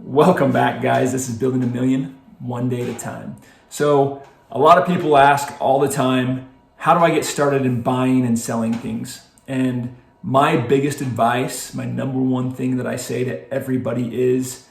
Welcome back, guys. This is Building a Million, one day at a time. So a lot of people ask all the time, how do I get started in buying and selling things? And my biggest advice, my number one thing that I say to everybody is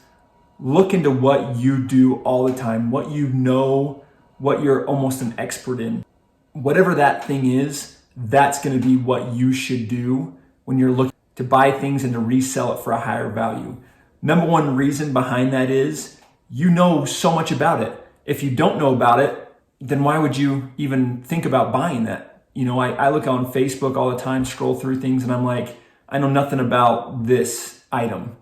look into what you do all the time, what you know, what you're almost an expert in. Whatever that thing is, that's going to be what you should do when you're looking to buy things and to resell it for a higher value. Number one reason behind that is you know so much about it. If you don't know about it, then why would you even think about buying that? You know, I look on Facebook all the time, scroll through things, and I'm like, I know nothing about this item.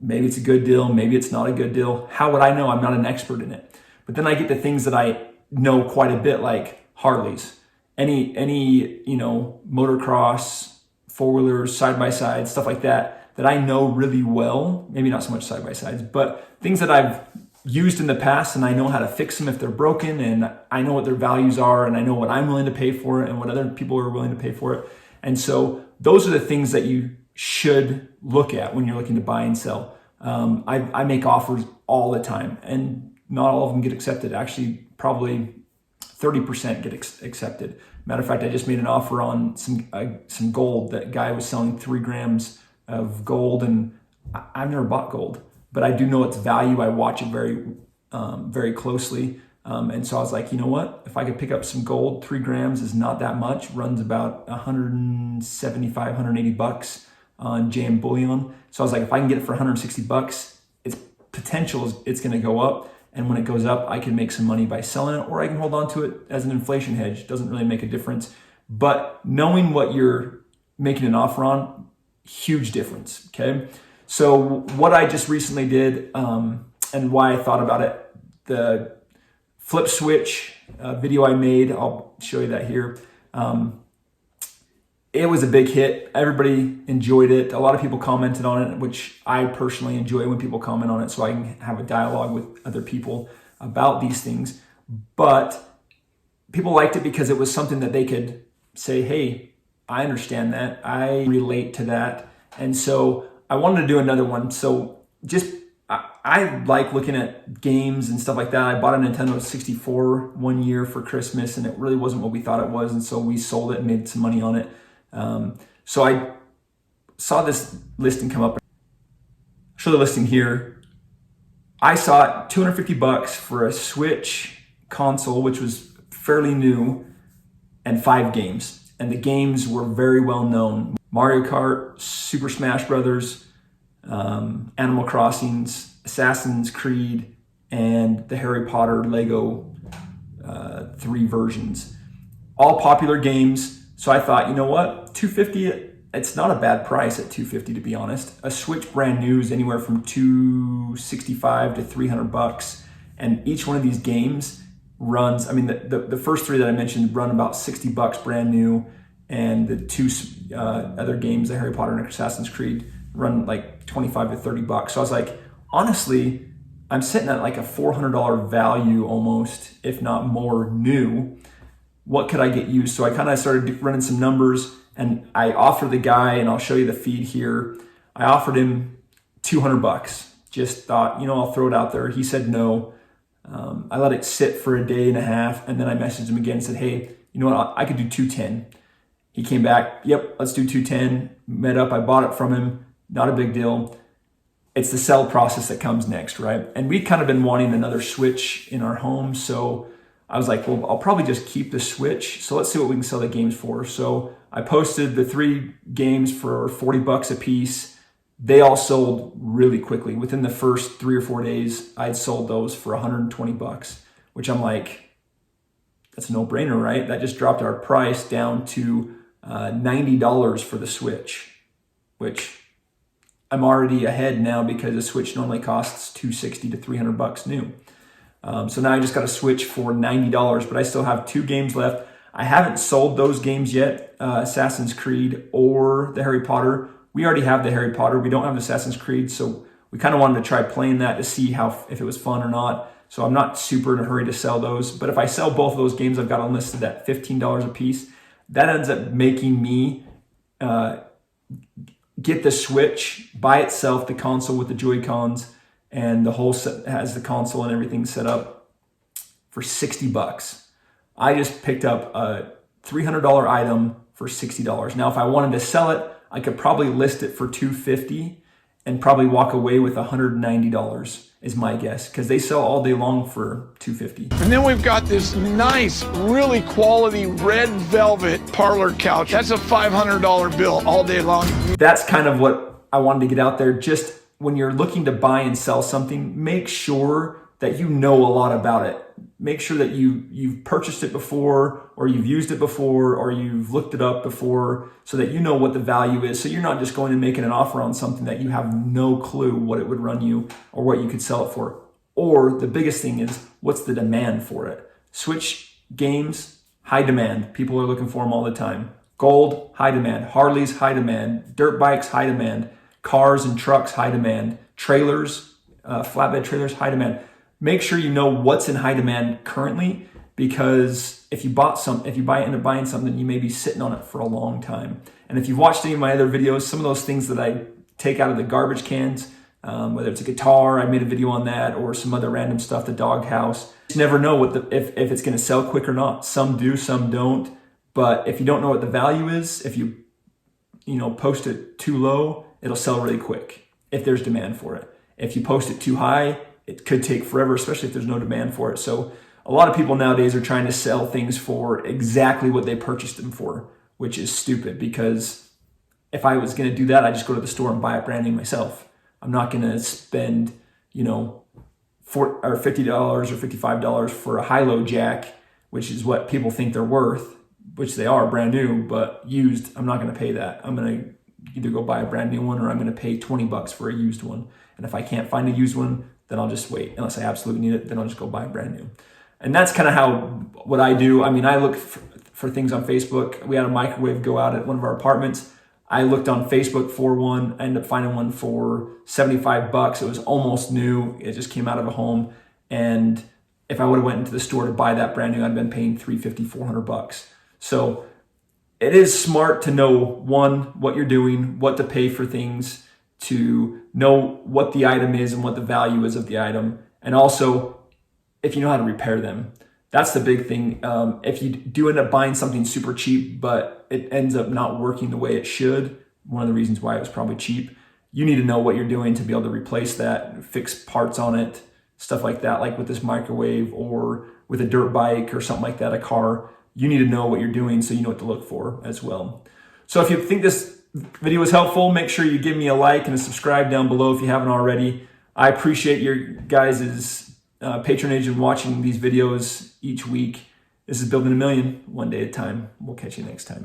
Maybe it's a good deal, maybe it's not a good deal. How would I know? I'm not an expert in it. But then I get to things that I know quite a bit, like Harleys, any motocross, four-wheelers, side-by-sides, stuff like that I know really well. Maybe not so much side-by-sides, but things that I've used in the past, and I know how to fix them if they're broken, and I know what their values are, and I know what I'm willing to pay for it and what other people are willing to pay for it. And so those are the things that you should look at when you're looking to buy and sell. I make offers all the time, and not all of them get accepted. Actually, probably 30% get accepted. Matter of fact, I just made an offer on some gold. That guy was selling 3 grams of gold, and I've never bought gold, but I do know its value. I watch it very closely. And so I was like, you know what? If I could pick up some gold, 3 grams is not that much, runs about 175, 180 bucks on JM Bullion. So I was like, if I can get it for 160 bucks, its potential is it's going to go up. And when it goes up, I can make some money by selling it, or I can hold on to it as an inflation hedge. It doesn't really make a difference. But knowing what you're making an offer on, huge difference, okay? So what I just recently did, and why I thought about it, the flip switch video I made, I'll show you that here. It was a big hit. Everybody enjoyed it. A lot of people commented on it, which I personally enjoy when people comment on it, so I can have a dialogue with other people about these things. But people liked it because it was something that they could say, hey, I understand that. I relate to that. And so I wanted to do another one. So I like looking at games and stuff like that. I bought a Nintendo 64 one year for Christmas, and it really wasn't what we thought it was. And so we sold it and made some money on it. So I saw this listing come up. I'll show the listing here. I saw it 250 bucks for a Switch console, which was fairly new, and 5 games. And the games were very well known. Mario Kart, Super Smash Brothers, Animal Crossings, Assassin's Creed, and the Harry Potter Lego 3 versions. All popular games. So I thought, you know what, $250, it's not a bad price at $250, to be honest. A Switch brand new is anywhere from $265 to $300, and each one of these games runs, I mean, the first 3 that I mentioned run about $60 brand new, and the 2 other games, the Harry Potter and Assassin's Creed, run like $25 to $30. So I was like, honestly, I'm sitting at like a $400 value almost, if not more, new. What could I get used? So I kind of started running some numbers, and I offered the guy, and I'll show you the feed here. I offered him $200. Just thought, I'll throw it out there. He said no. I let it sit for a day and a half, and then I messaged him again and said, hey, you know what? I could do 210. He came back, yep, let's do 210. Met up, I bought it from him. Not a big deal. It's the sell process that comes next, right? And we'd kind of been wanting another Switch in our home, so I was like, well, I'll probably just keep the Switch. So let's see what we can sell the games for. So I posted the 3 games for $40 a piece. They all sold really quickly. Within the first 3 or 4 days, I'd sold those for $120, which I'm like, that's a no-brainer, right? That just dropped our price down to $90 for the Switch, which I'm already ahead now because the Switch normally costs $260 to $300 new. So now I just got a Switch for $90, but I still have 2 games left. I haven't sold those games yet, Assassin's Creed or the Harry Potter. We already have the Harry Potter. We don't have Assassin's Creed, so we kind of wanted to try playing that to see if it was fun or not. So I'm not super in a hurry to sell those. But if I sell both of those games, I've got them listed at $15 a piece. That ends up making me get the Switch by itself, the console with the Joy-Cons, and the whole set has the console and everything set up for $60. I just picked up a $300 item for $60. Now, if I wanted to sell it, I could probably list it for $250 and probably walk away with $190 is my guess, because they sell all day long for $250. And then we've got this nice, really quality red velvet parlor couch. That's a $500 bill all day long. That's kind of what I wanted to get out there. Just when you're looking to buy and sell something, make sure that you know a lot about it. Make sure that you've purchased it before, or you've used it before, or you've looked it up before, so that you know what the value is. So you're not just going and making an offer on something that you have no clue what it would run you or what you could sell it for. Or the biggest thing is, what's the demand for it? Switch games, high demand. People are looking for them all the time. Gold, high demand. Harleys, high demand. Dirt bikes, high demand. Cars and trucks, high demand. Trailers, flatbed trailers, high demand. Make sure you know what's in high demand currently, because if you end up buying something, you may be sitting on it for a long time. And if you've watched any of my other videos, some of those things that I take out of the garbage cans, whether it's a guitar, I made a video on that, or some other random stuff, the doghouse. You never know if it's going to sell quick or not. Some do, some don't. But if you don't know what the value is, if you post it too low, it'll sell really quick if there's demand for it. If you post it too high, it could take forever, especially if there's no demand for it. So a lot of people nowadays are trying to sell things for exactly what they purchased them for, which is stupid, because if I was going to do that, I'd just go to the store and buy it brand new myself. I'm not going to spend, $50 or $55 for a high-low jack, which is what people think they're worth, which they are brand new, but used, I'm not going to pay that. I'm going to either go buy a brand new one, or I'm going to pay $20 for a used one. And if I can't find a used one, then I'll just wait. Unless I absolutely need it, then I'll just go buy a brand new. And that's kind of what I do. I mean, I look for things on Facebook. We had a microwave go out at one of our apartments. I looked on Facebook for one. I ended up finding one for $75. It was almost new. It just came out of a home. And if I would have went into the store to buy that brand new, I'd been paying $350, $400. So it is smart to know, one, what you're doing, what to pay for things, to know what the item is and what the value is of the item. And also, if you know how to repair them. That's the big thing. If you do end up buying something super cheap, but it ends up not working the way it should, one of the reasons why it was probably cheap, you need to know what you're doing to be able to replace that, fix parts on it, stuff like that, like with this microwave or with a dirt bike or something like that, a car. You need to know what you're doing so you know what to look for as well. So if you think this video was helpful, make sure you give me a like and a subscribe down below if you haven't already. I appreciate your guys' patronage and watching these videos each week. This is Building a Million, one day at a time. We'll catch you next time.